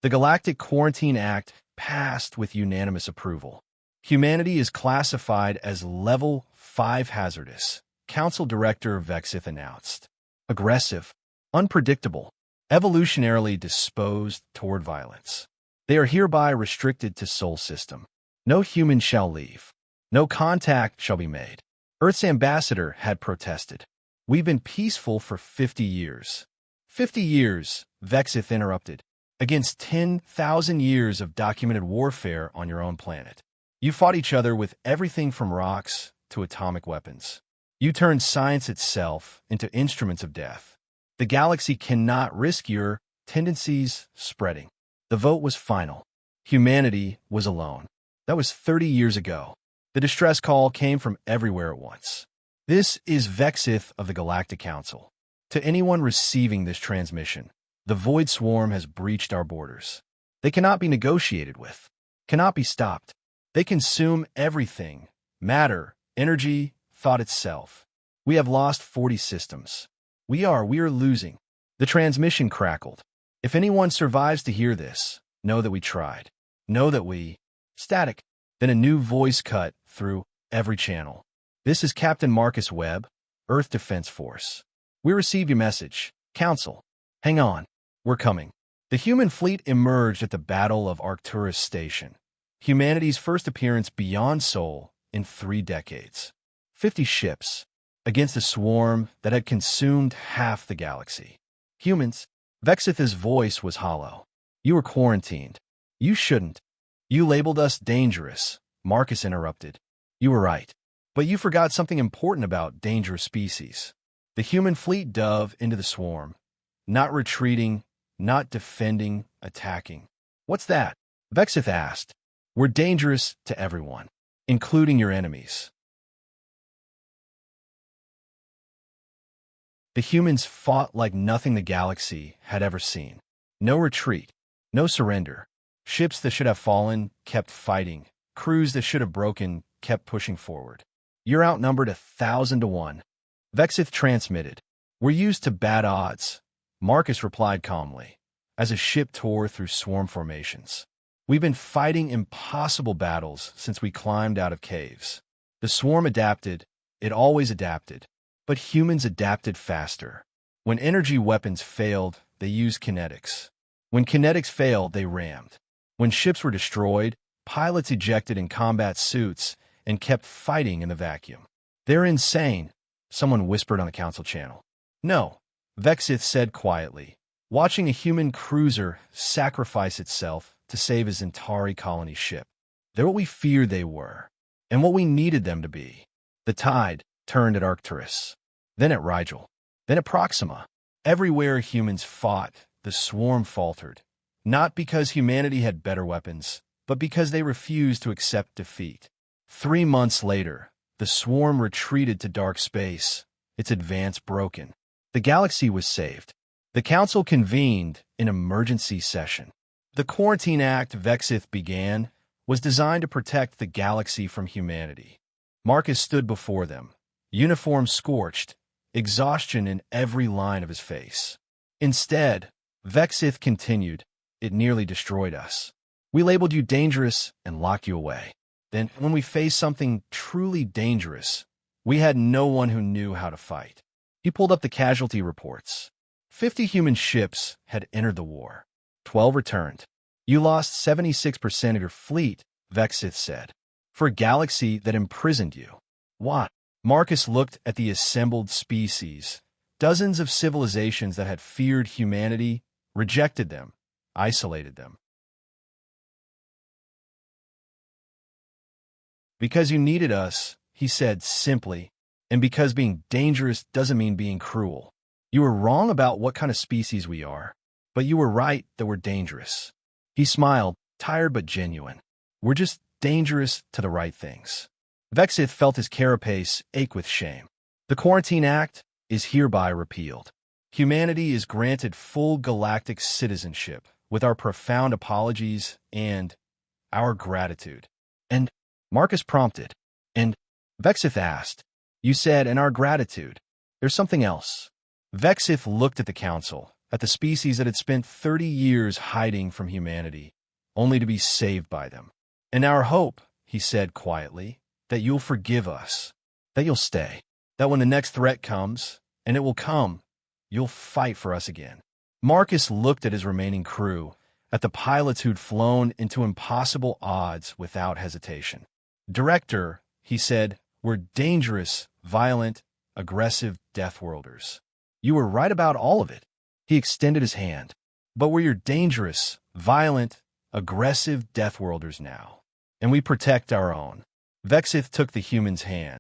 The Galactic Quarantine Act passed with unanimous approval. Humanity is classified as Level 5 hazardous, Council Director Vexith announced. Aggressive, unpredictable, evolutionarily disposed toward violence. They are hereby restricted to Sol system. No human shall leave. No contact shall be made. Earth's ambassador had protested. We've been peaceful for 50 years. 50 years, Vexith interrupted, against 10,000 years of documented warfare on your own planet. You fought each other with everything from rocks to atomic weapons. You turned science itself into instruments of death. The galaxy cannot risk your tendencies spreading. The vote was final. Humanity was alone. That was 30 years ago. The distress call came from everywhere at once. This is Vexith of the Galactic Council. To anyone receiving this transmission, the Void Swarm has breached our borders. They cannot be negotiated with, cannot be stopped. They consume everything, matter, energy, thought itself. We have lost 40 systems. We are losing. The transmission crackled. If anyone survives to hear this, know that we tried. Know that we... Static. Then a new voice cut through every channel. This is Captain Marcus Webb, Earth Defense Force. We received your message. Council. Hang on. We're coming. The human fleet emerged at the Battle of Arcturus Station. Humanity's first appearance beyond Sol in 3 decades. 50 ships against a swarm that had consumed half the galaxy. Humans. Vexith's voice was hollow. You were quarantined. You shouldn't. You labeled us dangerous, Marcus interrupted. You were right. But you forgot something important about dangerous species. The human fleet dove into the swarm. Not retreating, not defending, attacking. What's that? Vexith asked. We're dangerous to everyone, including your enemies. The humans fought like nothing the galaxy had ever seen. No retreat, no surrender. Ships that should have fallen kept fighting. Crews that should have broken kept pushing forward. You're outnumbered 1,000 to 1. Vexith transmitted. We're used to bad odds. Marcus replied calmly, as a ship tore through swarm formations. We've been fighting impossible battles since we climbed out of caves. The swarm adapted. It always adapted. But humans adapted faster. When energy weapons failed, they used kinetics. When kinetics failed, they rammed. When ships were destroyed, pilots ejected in combat suits and kept fighting in the vacuum. They're insane, someone whispered on the council channel. No, Vexith said quietly, watching a human cruiser sacrifice itself to save his Centauri colony ship. They're what we feared they were, and what we needed them to be. The tide turned at Arcturus, then at Rigel, then at Proxima. Everywhere humans fought, the swarm faltered, not because humanity had better weapons, but because they refused to accept defeat. 3 months later, the swarm retreated to dark space, its advance broken. The galaxy was saved. The council convened an emergency session. The Quarantine Act Vexith began was designed to protect the galaxy from humanity. Marcus stood before them, uniform scorched, exhaustion in every line of his face. Instead, Vexith continued, it nearly destroyed us. We labeled you dangerous and locked you away. Then, when we faced something truly dangerous, we had no one who knew how to fight. He pulled up the casualty reports. 50 human ships had entered the war. 12 returned. You lost 76% of your fleet, Vexith said, for a galaxy that imprisoned you. What? Marcus looked at the assembled species. Dozens of civilizations that had feared humanity, rejected them, isolated them. Because you needed us, he said simply, and because being dangerous doesn't mean being cruel. You were wrong about what kind of species we are, but you were right that we're dangerous. He smiled, tired but genuine. We're just dangerous to the right things. Vexith felt his carapace ache with shame. The Quarantine Act is hereby repealed. Humanity is granted full galactic citizenship with our profound apologies and our gratitude. And Marcus prompted, and Vexith asked, you said, and our gratitude. There's something else. Vexith looked at the council, at the species that had spent 30 years hiding from humanity, only to be saved by them. "And our hope," he said quietly, "that you'll forgive us, that you'll stay, that when the next threat comes, and it will come, you'll fight for us again." Marcus looked at his remaining crew, at the pilots who'd flown into impossible odds without hesitation. "Director," he said, "we're dangerous, violent, aggressive Deathworlders. You were right about all of it." He extended his hand. "But we're your dangerous, violent, aggressive Deathworlders now. And we protect our own." Vexith took the human's hand.